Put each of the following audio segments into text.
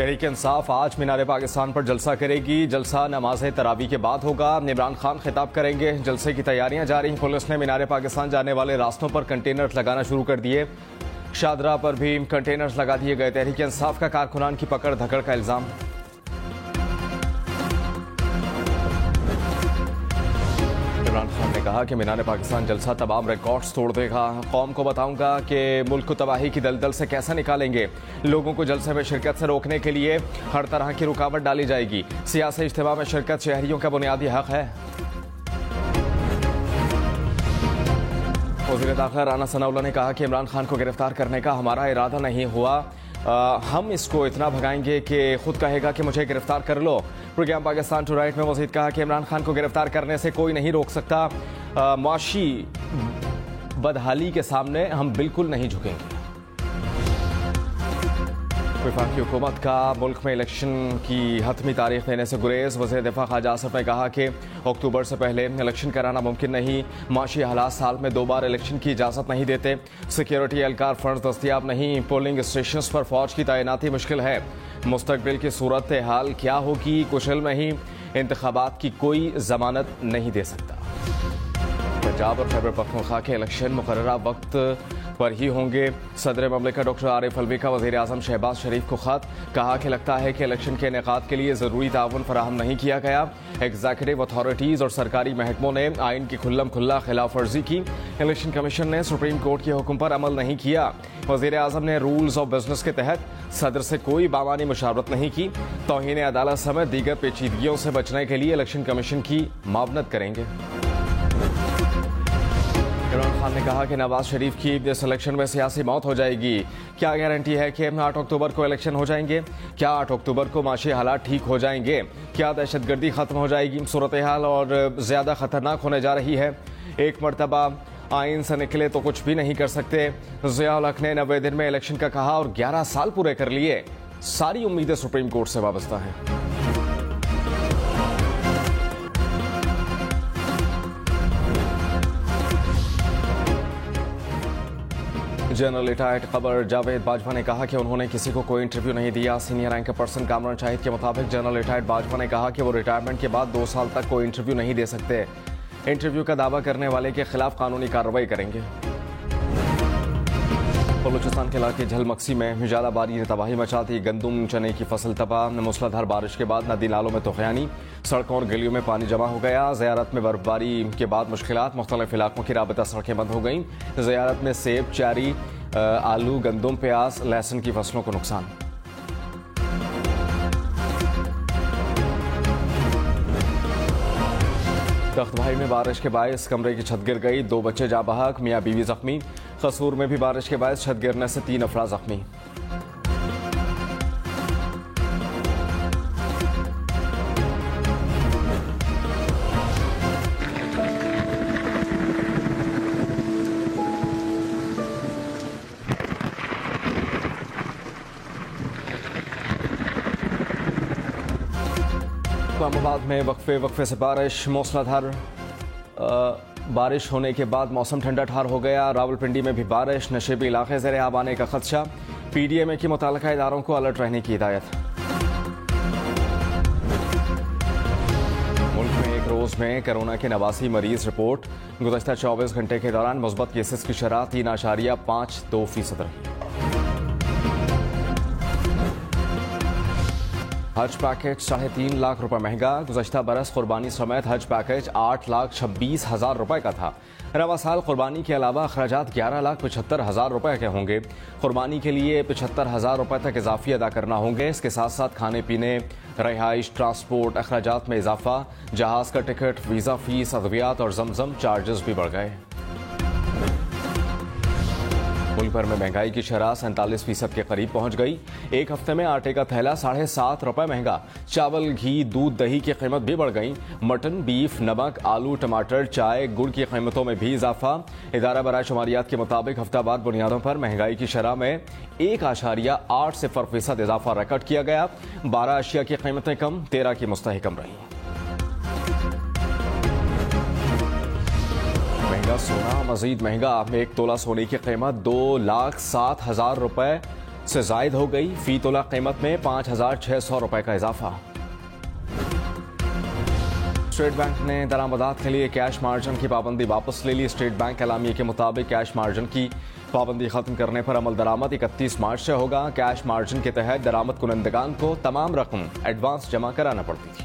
तहरीक इंसाफ आज मीनार पाकिस्तान पर जलसा करेगी। जलसा नमाज तरावी के बाद होगा। इमरान खान खिताब करेंगे। जलसे की तैयारियां जारी। पुलिस ने मीनार पाकिस्तान जाने वाले रास्तों पर कंटेनर लगाना शुरू कर दिए। शादरा पर भी कंटेनर्स लगा दिए गए। तहरीक इंसाफ का कारकुनान की पकड़ धकड़ का इल्जाम। इमरान खान ने कहा कि मीनार पाकिस्तान जलसा तमाम रिकॉर्ड्स तोड़ देगा। कौम को बताऊंगा कि मुल्क को तबाही की दलदल से कैसे निकालेंगे। लोगों को जलसे में शिरकत से रोकने के लिए हर तरह की रुकावट डाली जाएगी। सियासी इज्तिमा में शिरकत शहरियों का बुनियादी हक है। वज़ीर दाखिला राना सनाउल्लाह ने कहा कि इमरान खान को गिरफ्तार करने का हमारा इरादा नहीं हुआ। हम इसको इतना भगाएंगे कि खुद कहेगा कि मुझे गिरफ्तार कर लो। प्रोग्राम पाकिस्तान टुनाइट में मज़ीद कहा कि इमरान खान को गिरफ्तार करने से कोई नहीं रोक सकता। मुआशी बदहाली के सामने हम बिल्कुल नहीं झुकेंगे। वफाकी हुकूमत का मुल्क में इलेक्शन की हतमी तारीख देने से गुरेज। वज़ीर दिफा ख्वाजा आसिफ ने कहा कि अक्टूबर से पहले इलेक्शन कराना मुमकिन नहीं। माशी हालात साल में 2 बार इलेक्शन की इजाज़त नहीं देते। सिक्योरिटी एहलकार फंड दस्तियाब नहीं। पोलिंग स्टेशन पर फौज की तैनाती मुश्किल है। मुस्तकबिल की सूरत हाल क्या होगी कुछ इल्म नहीं। इंतखाबात की कोई जमानत नहीं दे सकता। पंजाब और खैबर पख्तूनख्वा के इलेक्शन मुकर्ररा वक्त पर ही होंगे। सदर ममलिकत डॉक्टर आरिफ अलवी का वज़ीर आज़म शहबाज शरीफ को खत। कहा कि लगता है कि इलेक्शन के इनेकाद के लिए ज़रूरी ताउन फराहम नहीं किया गया। एग्जीक्यूटिव अथॉरिटीज़ और सरकारी महकमों ने आइन की खुल्लम खुल्ला खिलाफ वर्जी की। इलेक्शन कमीशन ने सुप्रीम कोर्ट के हुक्म पर अमल नहीं किया। वज़ीर आज़म ने रूल्स ऑफ बिजनेस के तहत सदर से कोई बामानी मुशावरत नहीं की। तौहीन अदालत समेत दीगर पेचीदगियों से बचने के लिए इलेक्शन कमीशन की मावनत करेंगे। इमरान खान ने कहा कि नवाज शरीफ की इस इलेक्शन में सियासी मौत हो जाएगी। क्या गारंटी है कि 8 अक्टूबर को इलेक्शन हो जाएंगे? क्या 8 अक्टूबर को माशी हालात ठीक हो जाएंगे? क्या दहशतगर्दी खत्म हो जाएगी? सूरत हाल और ज्यादा खतरनाक होने जा रही है। एक मरतबा आइन से निकले तो कुछ भी नहीं कर सकते। ज़ियाउल हक ने 90 दिन में इलेक्शन का कहा और 11 साल पूरे कर लिए। सारी उम्मीदें सुप्रीम कोर्ट से वाबस्ता हैं। जनरल रिटायर्ड खबर जावेद बाजवा ने कहा कि उन्होंने किसी को कोई इंटरव्यू नहीं दिया। Senior rank person Kamran Shahid के मुताबिक जनरल रिटायर्ड बाजवा ने कहा कि वो रिटायरमेंट के बाद 2 साल तक कोई इंटरव्यू नहीं दे सकते। इंटरव्यू का दावा करने वाले के खिलाफ कानूनी कार्रवाई करेंगे। बलूचिस्तान के इलाके झलमक्सी में ज्यादा बारिश ने तबाही मचा दी। गंदम चने की फसल तबाह। मूसलाधार बारिश के बाद नदी नालों में तूफ़ानी। सड़कों और गलियों में पानी जमा हो गया। ज़ियारत में बर्फबारी के बाद मुश्किलात। मुख्तलिफ इलाकों की राबता सड़कें बंद हो गईं। ज़ियारत में सेब, चेरी, आलू, गंदम, प्याज, लहसुन की फसलों को नुकसान। तख्तभाई में बारिश के बायस कमरे की छत गिर गई। 2 बच्चे जाँ बहक। मियाँ बीवी जख्मी। कसूर में भी बारिश के बायस छत गिरने से 3 अफराद जख्मी। इस्लामाबाद में वक्फे से बारिश। मूसलाधार बारिश होने के बाद मौसम ठंडा ठार हो गया। रावलपिंडी में भी बारिश। नशेबी इलाके ज़ेरे आब आने का खदशा। PDMA की मुताल्लिका इदारों को अलर्ट रहने की हिदायत। मुल्क में एक रोज में कोरोना के 89 मरीज रिपोर्ट। गुज़श्ता 24 घंटे के दौरान मुस्बत केसेस की शरह 3.52% रही। हज पैकेज 3.5 लाख रुपए महंगा। गुज़श्ता बरस कुर्बानी समेत हज पैकेज 8,26,000 रुपए का था। रवा साल कुर्बानी के अलावा अखराजात 11,75,000 रुपए के होंगे। कुर्बानी के लिए 75,000 रुपए तक इजाफी अदा करना होंगे। इसके साथ साथ खाने पीने, रिहाइश, ट्रांसपोर्ट, अखराजात में इजाफा, जहाज का टिकट, वीज़ा फीस, अद्वियात और जमजम चार्जेस भी बढ़ गए। मुल्क भर में महंगाई की शरह 47% के करीब पहुंच गई। एक हफ्ते में आटे का थैला 7.5 रुपए महंगा। चावल, घी, दूध, दही की कीमत भी बढ़ गई। मटन, बीफ, नमक, आलू, टमाटर, चाय, गुड़ की कीमतों में भी इजाफा। इदारा बराए शुमारियात के मुताबिक हफ्तावार बुनियादों पर महंगाई की शरह में 1.8% इजाफा रिकॉर्ड किया गया। 12 अशिया की कीमतें कम, 13 की मुस्तहकम रही। महंगा सोना मजीद महंगा। 1 तोला सोने की कीमत 2,07,000 रुपए से जायद हो गई। फी तोला कीमत में 5,600 रुपए का इजाफा। स्टेट बैंक ने दरामदात के लिए कैश मार्जिन की पाबंदी वापस ले ली। स्टेट बैंक एलामिया के मुताबिक कैश मार्जिन की पाबंदी खत्म करने पर अमल दरामद 31 मार्च से होगा। कैश मार्जिन के तहत दरामद कुनंदगान को तमाम रकम एडवांस जमा कराना पड़ती थी।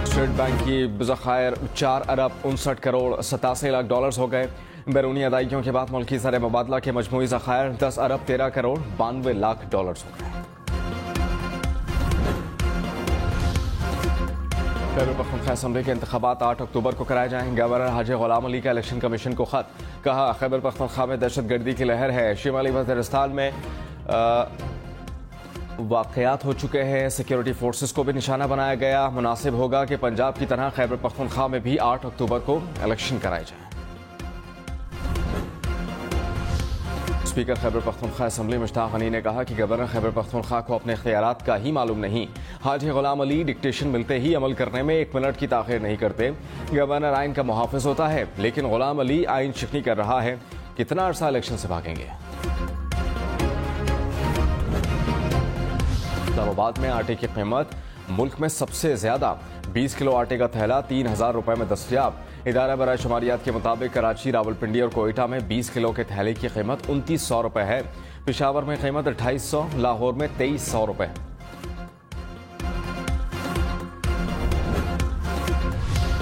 स्टेट बैंक की ज़खायर 4 अरब 59 करोड़ 87 लाख डॉलर्स हो गए। बैरूनी अदायगियों के बाद मुल्की ज़र मुबादला के मजमूई ज़खायर 10 अरब 13 करोड़ 92 लाख डॉलर्स हो गए। खैबर पख्तूनख्वा असम्बली के इंतखाबात 8 अक्टूबर को कराए जाएंगे। गवर्नर हाजी गुलाम अली का इलेक्शन कमीशन को खत। कहा, खैबर पख्तूनख्वा में दहशतगर्दी की लहर है। शिमाली वज़ीरिस्तान में वाक़यात हो चुके हैं। सिक्योरिटी फोर्सेस को भी निशाना बनाया गया। मुनासिब होगा कि पंजाब की तरह खैबर पख्तूनख्वा में भी 8 अक्टूबर को इलेक्शन कराए जाए। स्पीकर खैबर पख्तूनख्वा असम्बली मुश्ताक गनी ने कहा कि गवर्नर खैबर पख्तूनख्वा को अपने इख्तियारात का ही मालूम नहीं। हाजी गुलाम अली डिक्टेशन मिलते ही अमल करने में 1 मिनट की ताख़ीर नहीं करते। गवर्नर आइन का मुहाफ़िज़ होता है, लेकिन गुलाम अली आइन शिकनी कर रहा है। कितना अरसा इलेक्शन से भागेंगे। इस्लामाबाद में आटे की कीमत मुल्क में सबसे ज्यादा। 20 किलो आटे का थैला 3,000 रुपए में दस्तयाब। इदारा बराए शुमारियात के मुताबिक कराची, रावलपिंडी और कोयटा में 20 किलो के थैले की कीमत 2900 रुपए है। पेशावर में कीमत 2800, लाहौर में 2300 रुपए।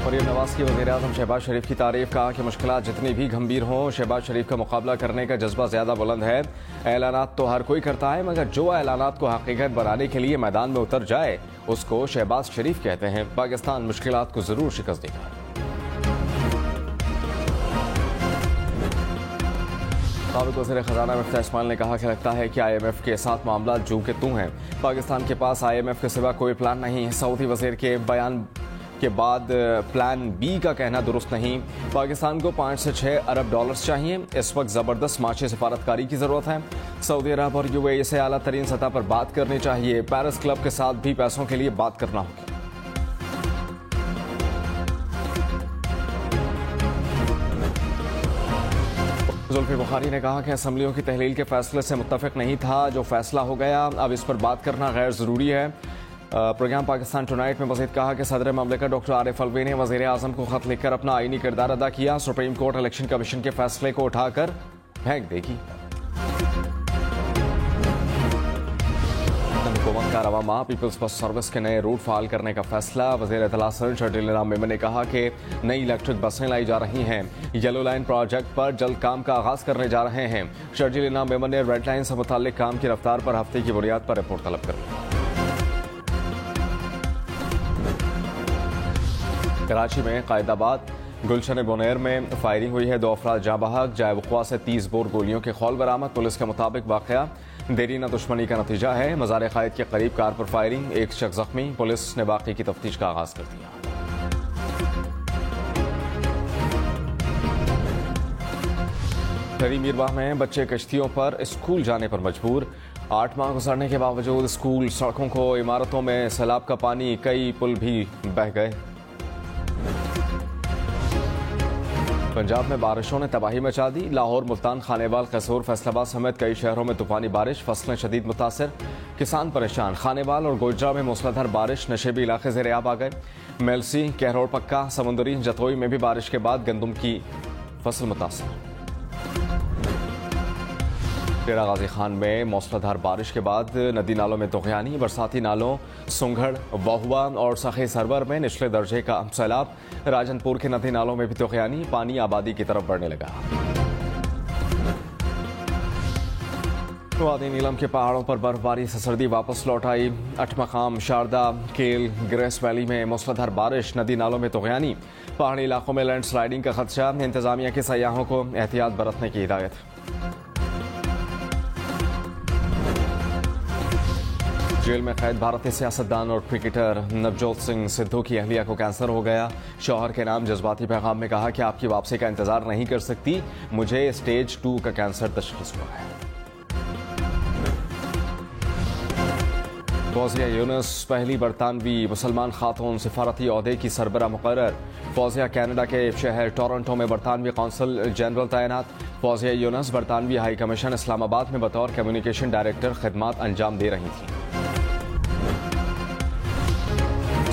मरीम नवाज की वज़ीर-ए-आज़म शहबाज शरीफ की तारीफ। कहा कि मुश्किलात जितनी भी गंभीर हों, शहबाज शरीफ का मुकाबला करने का जज्बा ज्यादा बुलंद है। ऐलानात तो हर कोई करता है, मगर जो ऐलानात को हकीकत बनाने के लिए मैदान में उतर जाए उसको शहबाज शरीफ कहते हैं। पाकिस्तान मुश्किलात को जरूर शिकस्त देगा। साबिक़ वज़ीर ख़ज़ाना मुफ्ती इस्माइल ने कहा कि लगता है कि IMF के साथ मामला जू के तू हैं। पाकिस्तान के पास IMF के सिवा कोई प्लान नहीं। सऊदी वज़ीर के बयान के बाद प्लान बी का कहना दुरुस्त नहीं। पाकिस्तान को 5 से 6 अरब डॉलर्स चाहिए। इस वक्त ज़बरदस्त माशी सफारतकारी की ज़रूरत है। सऊदी अरब और UAE से आला तरीन सतह पर बात करनी चाहिए। पेरिस क्लब के साथ भी पैसों के लिए बात करना होगी। जुल्फी बुखारी ने कहा कि असम्बलियों की तहलील के फैसले से मुत्तफिक नहीं था। जो फैसला हो गया अब इस पर बात करना गैर ज़रूरी है। प्रोग्राम पाकिस्तान टुनाइट में मज़ीद कहा कि सदर ममलिकत डॉक्टर आरिफ अलवी ने वज़ीर आज़म को खत लिखकर अपना आईनी किरदार अदा किया। सुप्रीम कोर्ट इलेक्शन कमीशन के फैसले को उठाकर फेंक देगी। हुकूमत का रवा माह पीपल्स बस सर्विस के नए रूट फाल करने का फैसला। वज़ीर इत्तला शर्जील इनाम मेमन ने कहा कि नई इलेक्ट्रिक बसें लाई जा रही हैं। येलो लाइन प्रोजेक्ट पर जल्द काम का आगाज करने जा रहे हैं। शर्जील इनाम मेमन ने रेड लाइन से मुताल्लिक काम की रफ्तार पर हफ्ते की बुनियाद पर रिपोर्ट तलब कर ली। कराची में कायदाबाद गुलशन बोनेर में फायरिंग हुई है। 2 अफराद जाँ बहक। जाए वक़्वा से 30 बोर गोलियों के खौल बरामद। पुलिस के मुताबिक वाक़या देरीना दुश्मनी का नतीजा है। मज़ार क़ायद के करीब कार पर फायरिंग, 1 शख्स जख्मी। पुलिस ने बाकी की तफ्तीश का आगाज कर दिया। खरी मीरवाह में बच्चे कश्तियों पर स्कूल जाने पर मजबूर। 8 माह गुजरने के बावजूद स्कूल, सड़कों को, इमारतों में सैलाब का पानी, कई पुल भी बह गए। पंजाब में बारिशों ने तबाही मचा दी। लाहौर, मुल्तान, खानेवाल, कैसूर, फैसलाबाद समेत कई शहरों में तूफानी बारिश। फसलें शदीद मुतासर, किसान परेशान। खानेवाल और गोजरा में मूसलाधार बारिश, नशेबी इलाके ज़ेर आब आ गए। मेलसी, कहरोड़ पक्का, समुंदरी, जतोई में भी बारिश के बाद गंदम की फसल मुतासर। डेरा गाजी खान में मूसलाधार बारिश के बाद नदी नालों में तुग़यानी। बरसाती नालों सुंघड़, बहुआ और सखे सरवर में निचले दर्जे का सैलाब। राजनपुर के नदी नालों में भी तुग़यानी। पानी आबादी की तरफ बढ़ने लगा। वादी नीलम के पहाड़ों पर बर्फबारी से सर्दी वापस लौट आई। 8 मकाम, शारदा, केल, ग्रेस वैली में मूसलाधार बारिश, नदी नालों में तुग़यानी। पहाड़ी इलाकों में लैंड स्लाइडिंग का खदशा। इंतजामिया के सयाहों को एहतियात बरतने की हिदायत। जेल में कैद भारतीय सियासतदान और क्रिकेटर नवजोत सिंह सिद्धू की अहलिया को कैंसर हो गया। शौहर के नाम जज्बाती पैगाम में कहा कि आपकी वापसी का इंतजार नहीं कर सकती, मुझे स्टेज 2 का कैंसर तशख़ीस हुआ है। फौजिया यूनुस पहली बरतानवी मुसलमान खातून सिफारती ओहदे की सरबरा मुकर्रर। फौजिया कनाडा के शहर टोरंटो में बरतानवी कौंसल जनरल तैनात। फौजिया यूनुस बरतानवी हाई कमीशन इस्लामाबाद में बतौर कम्युनिकेशन डायरेक्टर खिदमात अंजाम दे रही थी।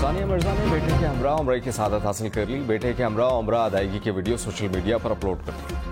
सानिया मिर्जा ने बेटे के हमरा उम्र की सआदत हासिल कर ली। बेटे के हमरा उम्र अदायगी के वीडियो सोशल मीडिया पर अपलोड कर दी।